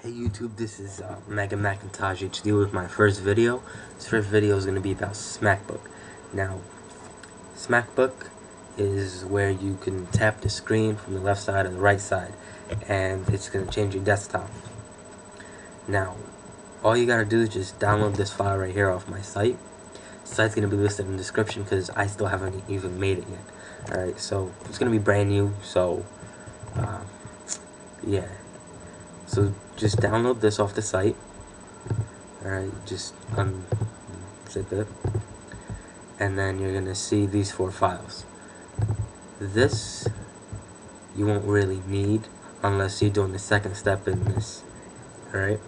Hey YouTube, this is Macintosh HD with my first video. This first video is going to be about SmackBook. Now, SmackBook is where you can tap the screen from the left side or the right side, and it's going to change your desktop. Now, all you got to do is just download this file right here off my site. The site's going to be listed in the description because I still haven't even made it yet. Alright, so it's going to be brand new, so yeah. So just download this off the site. Alright, just unzip it. And then you're gonna see these 4 files. This you won't really need unless you're doing the second step in this. Alright?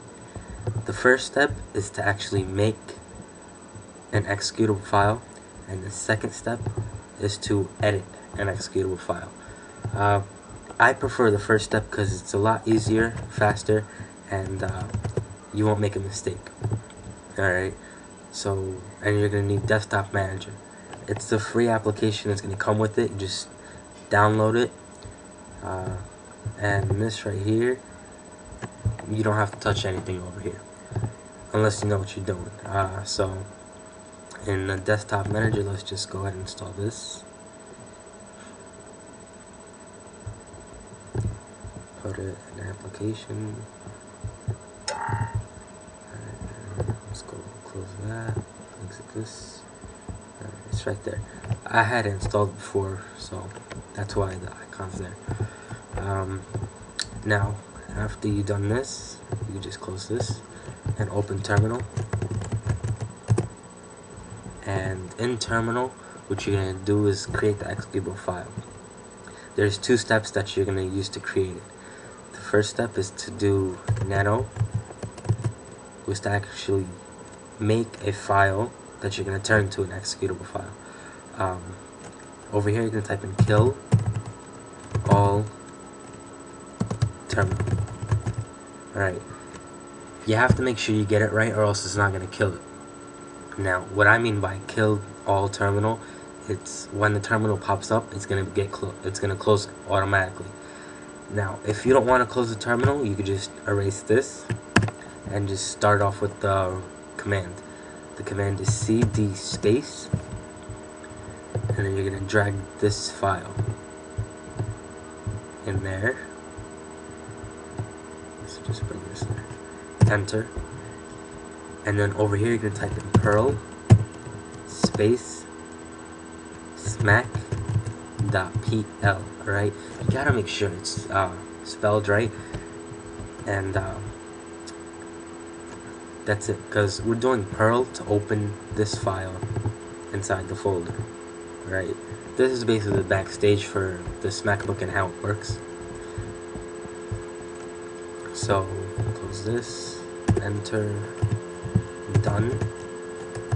The first step is to actually make an executable file, and the second step is to edit an executable file. I prefer the first step because it's a lot easier, faster, and you won't make a mistake. Alright, so, and you're going to need Desktop Manager. It's the free application that's going to come with it. You just download it, and this right here, you don't have to touch anything over here unless you know what you're doing. So in the Desktop Manager, let's just go ahead and install this. Put it in application. Let's go close that. Exit this. It's right there. I had it installed before, so that's why the icon's there. Now, after you've done this, you just close this and open Terminal. And in Terminal, what you're gonna do is create the executable file. There's 2 steps that you're gonna use to create it. The first step is to do nano, which is to actually make a file that you're going to turn to an executable file. Over here, you're going to type in kill all terminal. Alright, you have to make sure you get it right, or else it's not going to kill it. Now, what I mean by kill all terminal, it's when the terminal pops up, it's going to close automatically. Now, if you don't want to close the terminal, you could just erase this and just start off with the command. The command is cd space, and then you're going to drag this file in there. Let's just bring this there. Enter. And then over here, you're going to type in Perl space smack.pl. Right? You gotta make sure it's spelled right, and that's it, because we're doing Perl to open this file inside the folder. Right? This is basically the backstage for this MacBook and how it works. So close this, enter, done,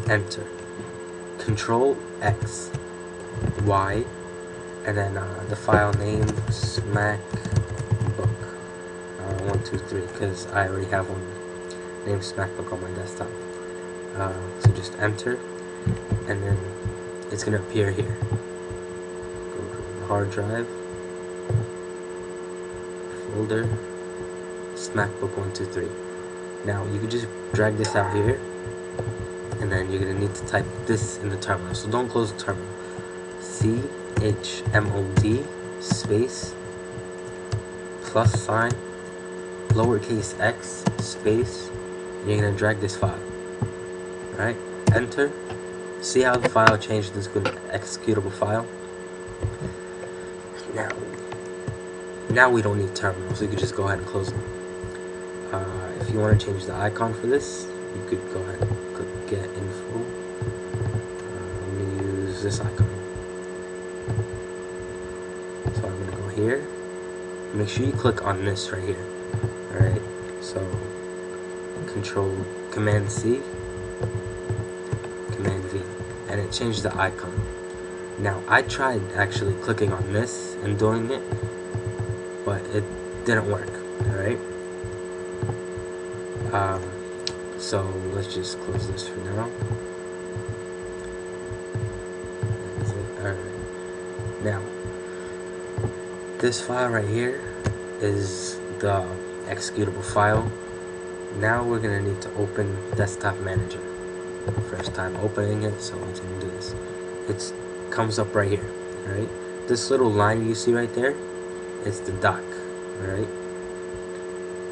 enter, Control X, Y, and then the file name SmackBook 123, because I already have one named SmackBook on my desktop. So just enter, and then it's gonna appear here. Go to the hard drive, folder, SmackBook 123. Now you can just drag this out here, and then you're gonna need to type this in the terminal. So don't close the terminal. CHMOD space +sign lowercase x space. You're gonna drag this file. Right? Enter. See how the file changed into an executable file? Now we don't need terminal, so you could just go ahead and close it. If you want to change the icon for this, you could go ahead and click get info. I'm gonna use this icon. So I'm gonna go here. Make sure you click on this right here. Alright, so Command C, Command V, and it changed the icon. Now I tried actually clicking on this and doing it, but it didn't work. Alright, so let's just close this for now. Alright, now this file right here is the executable file Now we're gonna need to open Desktop Manager. First time opening it, so let's do this. It comes up right here, alright? This little line you see right there, it's the dock, alright?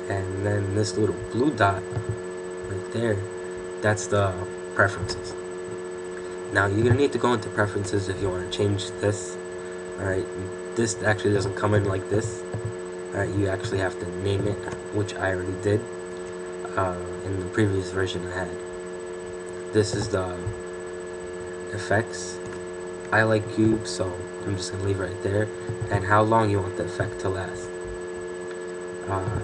And then this little blue dot right there, that's the preferences. Now you're gonna need to go into preferences if you want to change this, alright? This actually doesn't come in like this, alright? You actually have to name it, which I already did in the previous version I had. This is the effects. I like cubes, so I'm just gonna leave it right there. And how long you want the effect to last.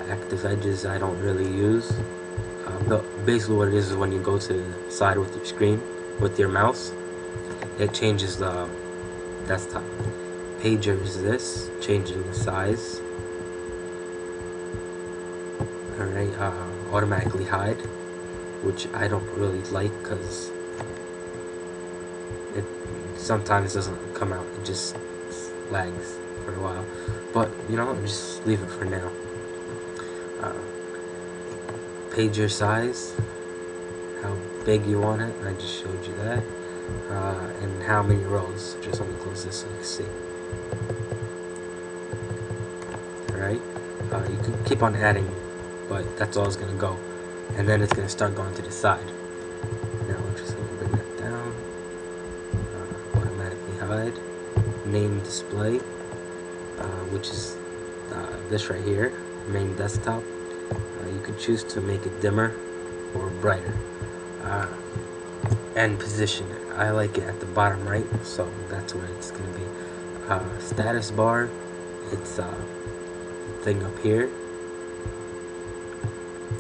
Active edges I don't really use. But basically what it is when you go to the side with your screen, with your mouse, it changes the desktop. Pager is this, changing the size. Alright, automatically hide, which I don't really like because it sometimes doesn't come out, it just lags for a while. But you know, just leave it for now. Pager size, how big you want it, I just showed you that. And how many rows, just let me close this so you can see. Alright, you can keep on adding, but that's all it's going to go. And then it's going to start going to the side. Now we're just going to bring that down. Automatically hide. Name display, which is this right here, main desktop. You can choose to make it dimmer or brighter. And position it. I like it at the bottom right, so that's where it's going to be. Status bar, it's thing up here.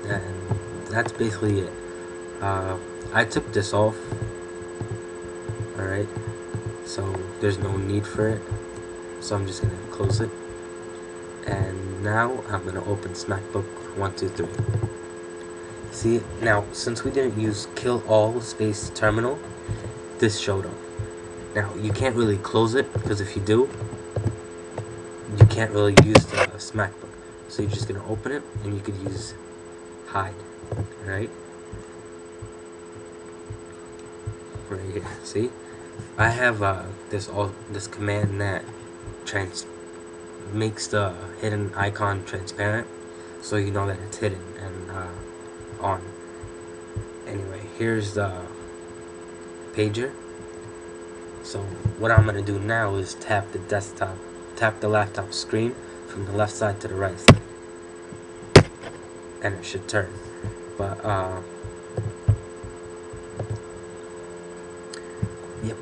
And that's basically it. I took this off, alright, so there's no need for it, so I'm just going to close it. And now I'm going to open SmackBook 123. See, now since we didn't use kill all space terminal, this showed up. Now you can't really close it, because if you do, you can't really use the SmackBook. So you're just going to open it, and you could use hide, right? Right here, see? I have this command that makes the hidden icon transparent, so you know that it's hidden and on. Anyway, here's the pager. So what I'm gonna do now is tap the laptop screen from the left side to the right side, and it should turn. But yep,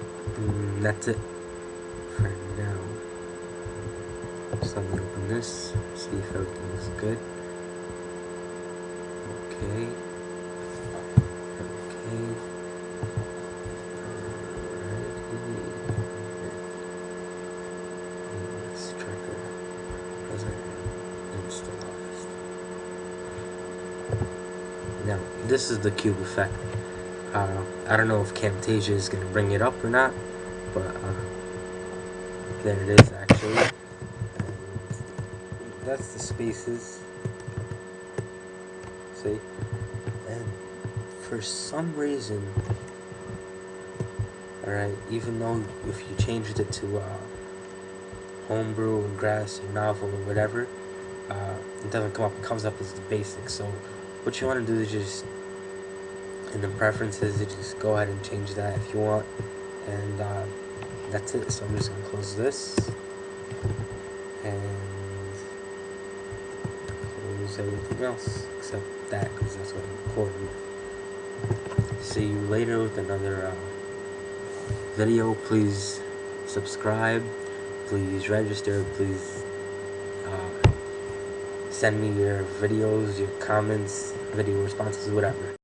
that's it for now. So let me open this, see if everything is good. Okay. This tracker doesn't install. Now, this is the cube effect. I don't know if Camtasia is going to bring it up or not, but there it is actually. And that's the spaces. See? And for some reason, alright, even though if you changed it to homebrew or grass or novel or whatever, it doesn't come up, it comes up as the basic. So what you want to do is just, in the preferences, you just go ahead and change that if you want, and that's it. So I'm just going to close this and close everything else except that, because that's what I'm recording. See you later with another video. Please subscribe, please register, please send me your videos, your comments, video responses, whatever.